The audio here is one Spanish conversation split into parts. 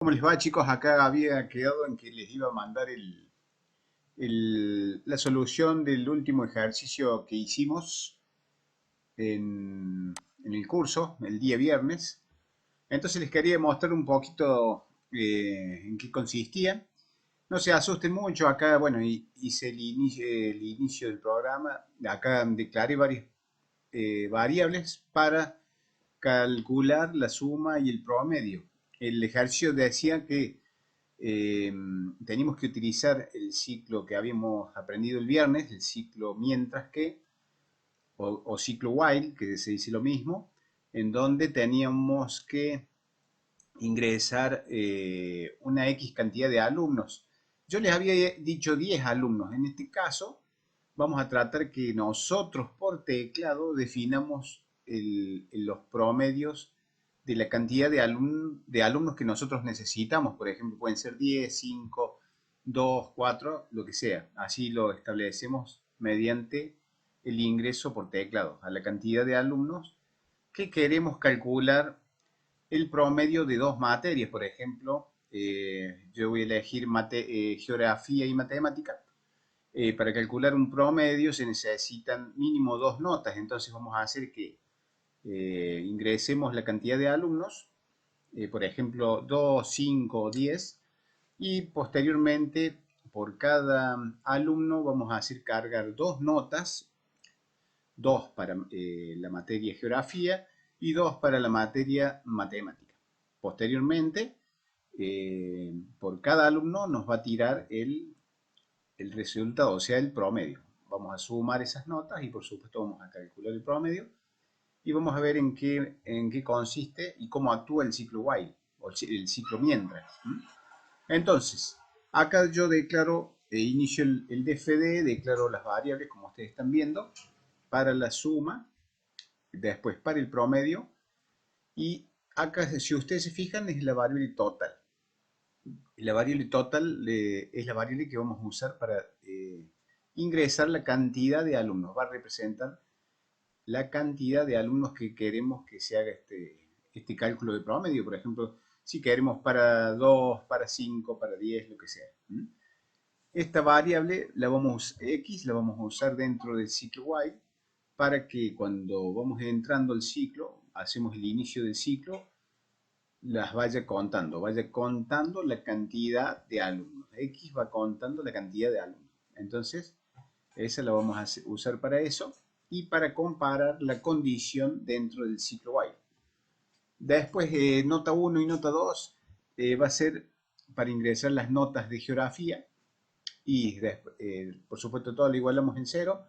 ¿Cómo les va, chicos? Acá había quedado en que les iba a mandar la solución del último ejercicio que hicimos en el curso, el día viernes. Entonces les quería mostrar un poquito en qué consistía. No se asusten mucho, acá, bueno, hice el inicio del programa. Acá declaré varias variables para calcular la suma y el promedio. El ejercicio decía que eh, teníamos que utilizar el ciclo que habíamos aprendido el viernes, el ciclo mientras que, o ciclo while, que se dice lo mismo, en donde teníamos que ingresar una X cantidad de alumnos. Yo les había dicho 10 alumnos. En este caso, vamos a tratar que nosotros por teclado definamos los promedios de la cantidad de alumnos que nosotros necesitamos. Por ejemplo, pueden ser 10, 5, 2, 4, lo que sea. Así lo establecemos mediante el ingreso por teclado a la cantidad de alumnos que queremos calcular el promedio de dos materias. Por ejemplo, yo voy a elegir geografía y matemática. Para calcular un promedio se necesitan mínimo dos notas, entonces vamos a hacer que ingresemos la cantidad de alumnos, por ejemplo 2, 5 o 10, y posteriormente por cada alumno vamos a hacer cargar dos notas, dos para la materia geografía y dos para la materia matemática. Posteriormente, por cada alumno nos va a tirar el resultado, o sea, el promedio. Vamos a sumar esas notas y por supuesto vamos a calcular el promedio y vamos a ver en qué consiste y cómo actúa el ciclo while o el ciclo mientras. Entonces, acá yo declaro, inicio el DFD, declaro las variables como ustedes están viendo, para la suma, después para el promedio y acá, si ustedes se fijan, es la variable total. La variable total es la variable que vamos a usar para ingresar la cantidad de alumnos. Va a representar la cantidad de alumnos que queremos que se haga este cálculo de promedio. Por ejemplo, si queremos para 2, para 5, para 10, lo que sea. Esta variable, X, la vamos a usar dentro del ciclo while para que cuando vamos entrando al ciclo, hacemos el inicio del ciclo, vaya contando la cantidad de alumnos. X va contando la cantidad de alumnos. Entonces, esa la vamos a usar para eso y para comparar la condición dentro del ciclo while. Después, nota 1 y nota 2 va a ser para ingresar las notas de geografía y después, por supuesto todo lo igualamos en 0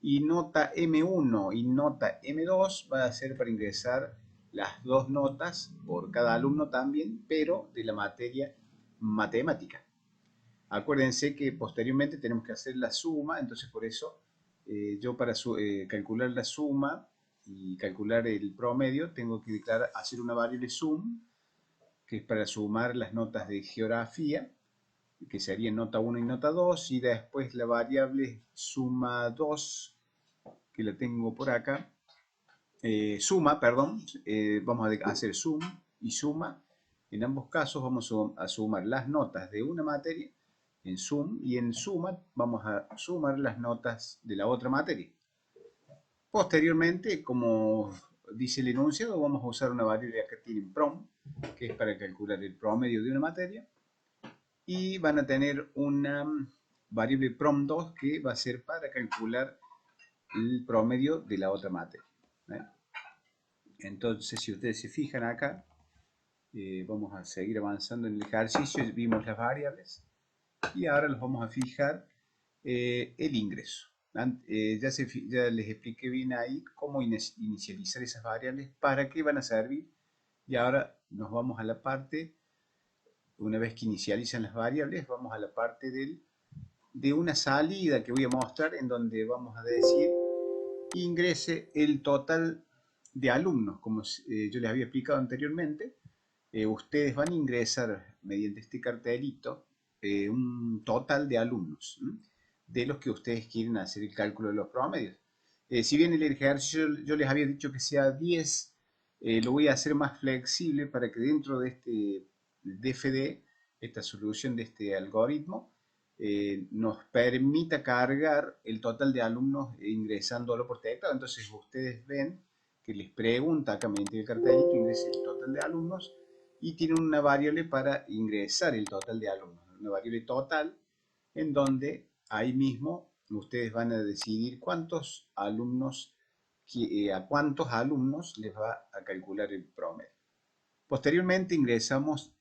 y nota M1 y nota M2 va a ser para ingresar las dos notas por cada alumno también, pero de la materia matemática. Acuérdense que posteriormente tenemos que hacer la suma, entonces por eso yo para calcular la suma y calcular el promedio tengo que hacer una variable sum, que es para sumar las notas de geografía, que sería nota 1 y nota 2, y después la variable suma 2, que la tengo por acá, suma, perdón, vamos a hacer sum y suma. En ambos casos vamos a sumar las notas de una materia en sum y en suma vamos a sumar las notas de la otra materia. Posteriormente, como dice el enunciado, vamos a usar una variable que tiene prom, que es para calcular el promedio de una materia, y van a tener una variable prom2 que va a ser para calcular el promedio de la otra materia. Entonces, si ustedes se fijan acá, vamos a seguir avanzando en el ejercicio, vimos las variables y ahora los vamos a fijar el ingreso. Ya les expliqué bien ahí cómo inicializar esas variables, para qué van a servir, y ahora nos vamos a la parte, una vez que inicializan las variables, vamos a la parte de una salida que voy a mostrar, en donde vamos a decir ingrese el total de alumnos. Como yo les había explicado anteriormente, ustedes van a ingresar mediante este cartelito un total de alumnos, de los que ustedes quieren hacer el cálculo de los promedios. Si bien el ejercicio yo les había dicho que sea 10, lo voy a hacer más flexible para que dentro de este DFD, esta solución de este algoritmo, nos permita cargar el total de alumnos ingresándolo por teclado. Entonces ustedes ven que les pregunta acá mediante el cartelito, ingrese el total de alumnos y tiene una variable para ingresar el total de alumnos, una variable total en donde ahí mismo ustedes van a decidir a cuántos alumnos les va a calcular el promedio. Posteriormente ingresamos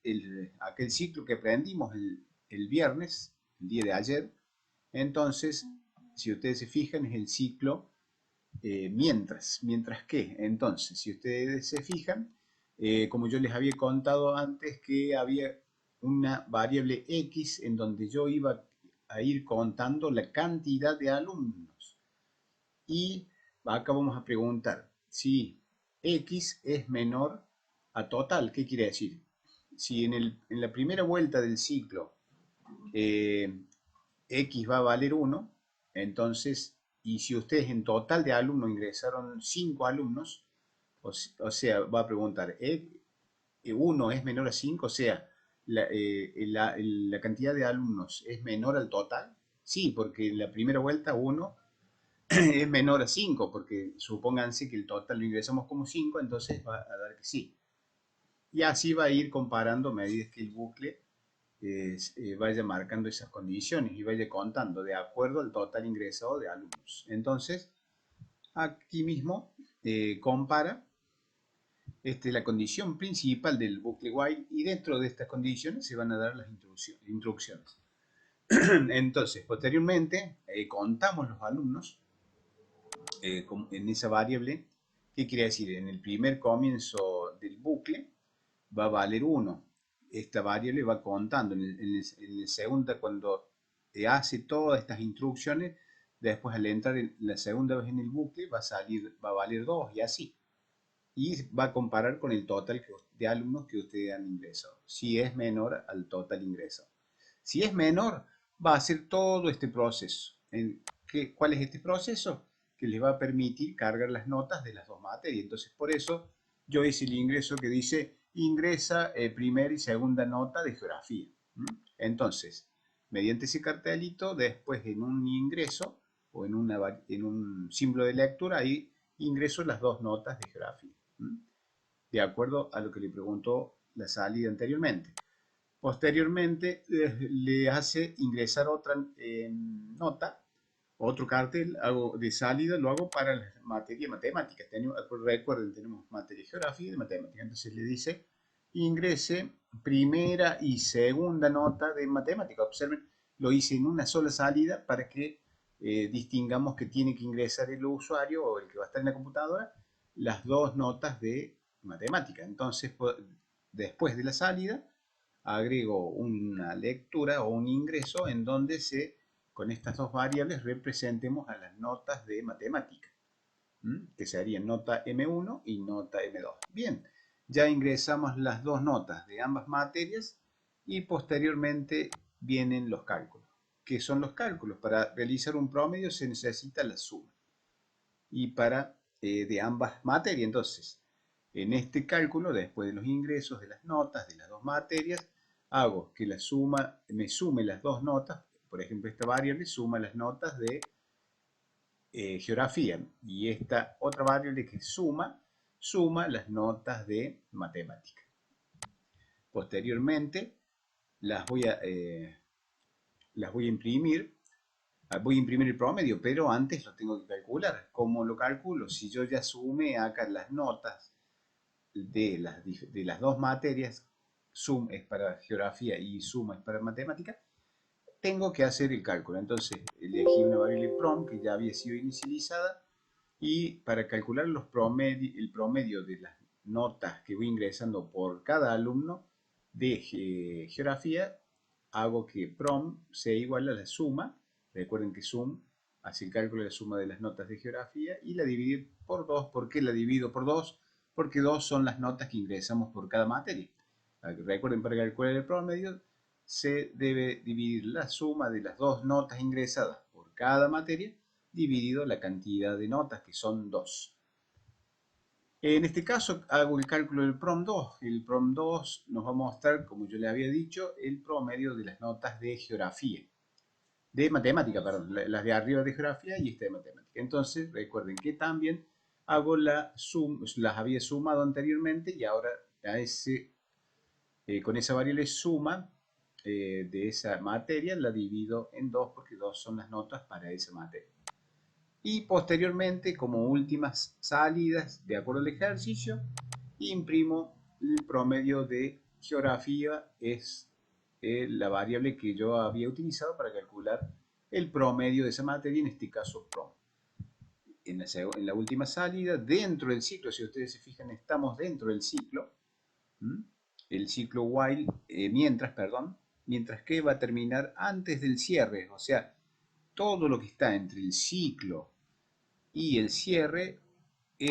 aquel ciclo que aprendimos el viernes, el día de ayer. Entonces, si ustedes se fijan, es el ciclo mientras que. Entonces, si ustedes se fijan, como yo les había contado antes, que había una variable X en donde yo iba a ir contando la cantidad de alumnos. Y acá vamos a preguntar si X es menor a total. ¿Qué quiere decir? Si en la primera vuelta del ciclo X va a valer 1, entonces, y si ustedes en total de alumnos ingresaron 5 alumnos, o sea, va a preguntar, 1 es menor a 5, o sea, la cantidad de alumnos es menor al total. Sí, porque en la primera vuelta 1 es menor a 5, porque supónganse que el total lo ingresamos como 5, entonces va a dar que sí. Y así va a ir comparando a medida que el bucle vaya marcando esas condiciones y vaya contando de acuerdo al total ingresado de alumnos. Entonces, aquí mismo compara la condición principal del bucle while y dentro de estas condiciones se van a dar las instrucciones. Entonces, posteriormente, contamos los alumnos en esa variable. ¿Qué quiere decir? En el primer comienzo del bucle va a valer 1. Esta variable va contando. En el segundo, cuando hace todas estas instrucciones, después al entrar la segunda vez en el bucle va a valer 2 y así. Y va a comparar con el total de alumnos que ustedes han ingresado, si es menor al total ingresado. Si es menor, va a hacer todo este proceso. ¿Cuál es este proceso? Que les va a permitir cargar las notas de las dos materias. Entonces, por eso yo hice el ingreso que dice ingresa primera y segunda nota de geografía. Entonces, mediante ese cartelito, después en un ingreso o en un símbolo de lectura, ahí ingreso las dos notas de geografía, de acuerdo a lo que le preguntó la salida anteriormente. Posteriormente le hace ingresar otra nota, otro cartel de salida, lo hago para la materia de matemáticas. Recuerden, tenemos materia de geografía y de matemáticas. Entonces le dice ingrese primera y segunda nota de matemáticas. Observen, lo hice en una sola salida para que distingamos que tiene que ingresar el usuario o el que va a estar en la computadora las dos notas de matemática. Entonces, después de la salida, agrego una lectura o un ingreso en donde con estas dos variables representemos a las notas de matemática, que serían nota M1 y nota M2. Bien, ya ingresamos las dos notas de ambas materias y posteriormente vienen los cálculos. ¿Qué son los cálculos? Para realizar un promedio se necesita la suma y de ambas materias. Entonces, en este cálculo, después de los ingresos de las notas de las dos materias, hago que me sume las dos notas. Por ejemplo, esta variable suma las notas de geografía y esta otra variable que suma las notas de matemática. Posteriormente las voy a imprimir. Voy a imprimir el promedio, pero antes lo tengo que calcular. ¿Cómo lo calculo? Si yo ya sumé acá las notas de las dos materias, sum es para geografía y suma es para matemática, tengo que hacer el cálculo. Entonces elegí una variable prom que ya había sido inicializada y para calcular el promedio de las notas que voy ingresando por cada alumno de geografía, hago que prom sea igual a la suma. Recuerden que sum hace el cálculo de la suma de las notas de geografía y la dividir por 2. ¿Por qué la divido por 2? Porque 2 son las notas que ingresamos por cada materia. Recuerden, para calcular el promedio se debe dividir la suma de las dos notas ingresadas por cada materia dividido la cantidad de notas, que son 2. En este caso hago el cálculo del PROM 2. El PROM 2 nos va a mostrar, como yo le había dicho, el promedio de las notas de geografía. De matemática, perdón. Las de arriba de geografía y esta de matemática. Entonces, recuerden que también hago las había sumado anteriormente y ahora a con esa variable suma de esa materia la divido en 2 porque 2 son las notas para esa materia. Y posteriormente, como últimas salidas, de acuerdo al ejercicio, imprimo el promedio de geografía, es la variable que yo había utilizado para calcular el promedio de esa materia, en este caso PROM. En la última salida, dentro del ciclo, si ustedes se fijan, estamos dentro del ciclo, el ciclo while, mientras que va a terminar antes del cierre, o sea, todo lo que está entre el ciclo y el cierre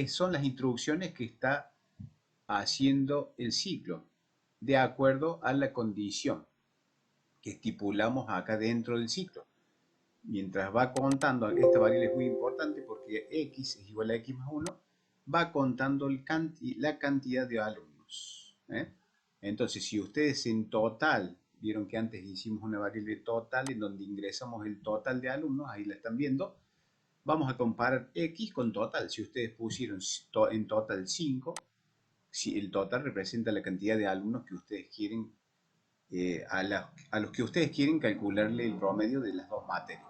son las instrucciones que está haciendo el ciclo, de acuerdo a la condición que estipulamos acá dentro del ciclo. Mientras va contando, esta variable es muy importante porque x es igual a x más 1, va contando la cantidad de alumnos. Entonces, si ustedes en total, vieron que antes hicimos una variable total en donde ingresamos el total de alumnos, ahí la están viendo, vamos a comparar x con total. Si ustedes pusieron en total 5, si el total representa la cantidad de alumnos que ustedes quieren, a los que ustedes quieren calcularle el promedio de las dos materias.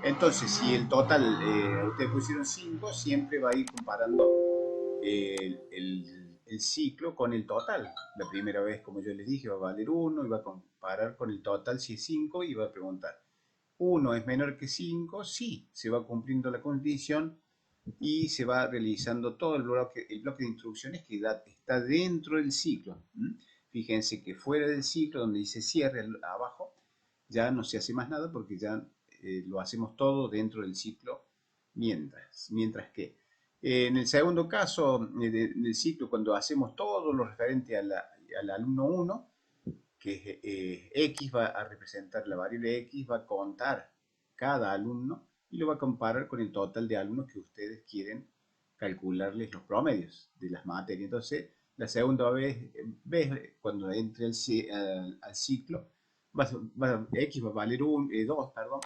Entonces, si el total, ustedes pusieron 5, siempre va a ir comparando el ciclo con el total. La primera vez, como yo les dije, va a valer 1 y va a comparar con el total si es 5 y va a preguntar, ¿1 es menor que 5? Sí, se va cumpliendo la condición y se va realizando todo el bloque de instrucciones que está dentro del ciclo. Fíjense que fuera del ciclo, donde dice cierre abajo, ya no se hace más nada porque ya lo hacemos todo dentro del ciclo mientras que en el segundo caso del ciclo, cuando hacemos todo lo referente al alumno 1, que X va a representar la variable X, va a contar cada alumno y lo va a comparar con el total de alumnos que ustedes quieren calcularles los promedios de las materias. Entonces, la segunda vez, cuando entre al ciclo, X va a valer 2, perdón,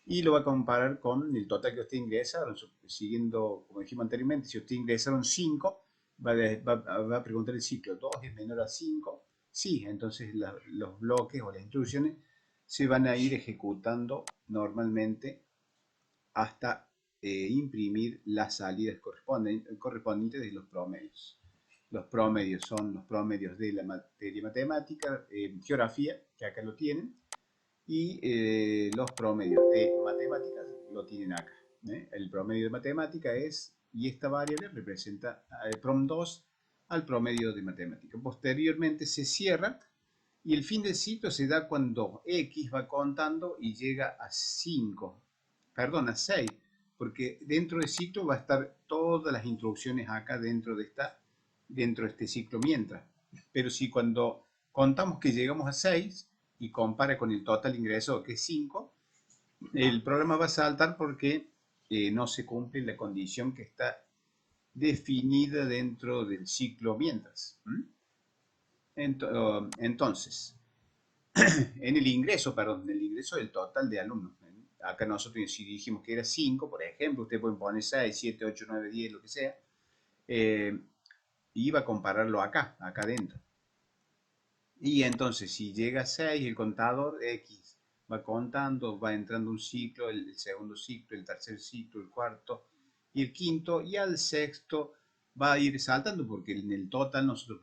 y lo va a comparar con el total que ustedes ingresaron, siguiendo, como dijimos anteriormente, si ustedes ingresaron 5, va a preguntar el ciclo, 2 es menor a 5, sí, entonces los bloques o las instrucciones se van a ir ejecutando normalmente hasta imprimir las salidas correspondientes de los promedios. Los promedios son los promedios de la materia matemática, geografía, que acá lo tienen, y los promedios de matemáticas lo tienen acá. El promedio de matemática es, y esta variable representa el PROM 2 al promedio de matemática. Posteriormente se cierra y el fin del ciclo se da cuando X va contando y llega a 5, perdón, a 6, porque dentro del ciclo va a estar todas las instrucciones acá dentro de este ciclo mientras. Pero si cuando contamos que llegamos a 6 y compara con el total ingreso que es 5, el programa va a saltar porque no se cumple la condición que está definida dentro del ciclo mientras. Entonces, en el ingreso del total de alumnos. Acá nosotros si dijimos que era 5, por ejemplo, ustedes pueden poner 6, 7, 8, 9, 10, lo que sea, y va a compararlo acá adentro. Y entonces si llega a 6, el contador X va contando, va entrando un ciclo, el segundo ciclo, el tercer ciclo, el cuarto y el quinto, y al sexto va a ir saltando porque en el total nosotros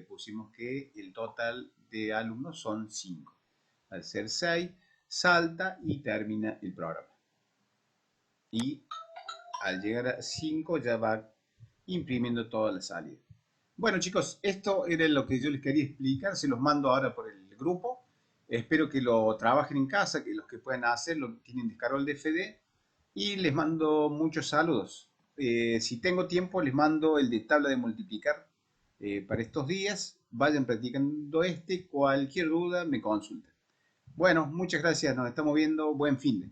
pusimos que el total de alumnos son 5. Al ser 6, salta y termina el programa. Y al llegar a 5 ya va imprimiendo toda la salida. Bueno chicos, esto era lo que yo les quería explicar, se los mando ahora por el grupo. Espero que lo trabajen en casa, que los que puedan hacerlo tienen descargado el DFD y les mando muchos saludos. Si tengo tiempo les mando el de tabla de multiplicar para estos días. Vayan practicando cualquier duda me consulten. Bueno, muchas gracias, nos estamos viendo, buen fin de.